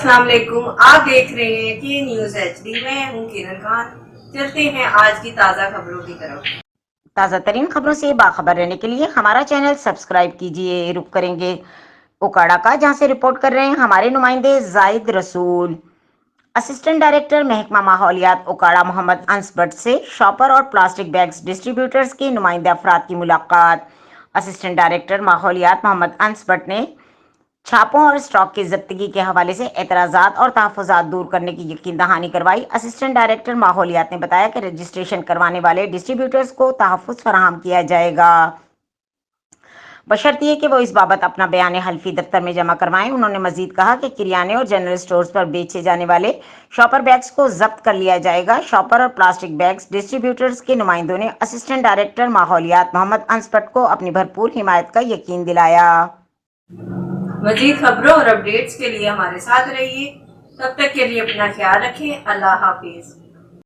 السلام علیکم، آپ دیکھ رہے ہیں کہ نیوز HD میں ہوں کرن خان۔ چلتے ہیں آج کی تازہ خبروں کی طرف۔ تازہ ترین خبروں سے باخبر رہنے کے لیے ہمارا چینل سبسکرائب کیجیے۔ رک کریں گے اوکاڑا کا، جہاں سے رپورٹ کر رہے ہیں ہمارے نمائندے زائد رسول۔ اسسٹنٹ ڈائریکٹر محکمہ ماحولیات اوکاڑا محمد انس بٹ سے شاپر اور پلاسٹک بیگز ڈسٹریبیوٹرز کے نمائندہ افراد کی ملاقات۔ اسسٹنٹ ڈائریکٹر ماحولیات محمد انس بٹ نے چھاپوں اور اسٹاک کی ضبطگی کے حوالے سے اعتراضات اور تحفظات دور کرنے کی یقین دہانی کروائی۔ اسسٹنٹ ڈائریکٹر ماحولیات نے بتایا کہ رجسٹریشن کروانے والے ڈسٹریبیوٹرز کو تحفظ فراہم کیا جائے گا، بشرط یہ کہ وہ اس بابت اپنا بیان حلفی دفتر میں جمع کروائیں۔ انہوں نے مزید کہا کہ کریانے اور جنرل سٹورز پر بیچے جانے والے شاپر بیگز کو ضبط کر لیا جائے گا۔ شاپر اور پلاسٹک بیگز ڈسٹریبیوٹرز کے نمائندوں نے اسسٹنٹ ڈائریکٹر ماحولیات محمد انس بٹ کو اپنی بھرپور حمایت کا یقین دلایا۔ مزید خبروں اور اپڈیٹس کے لیے ہمارے ساتھ رہیے، تب تک کے لیے اپنا خیال رکھیں۔ اللہ حافظ۔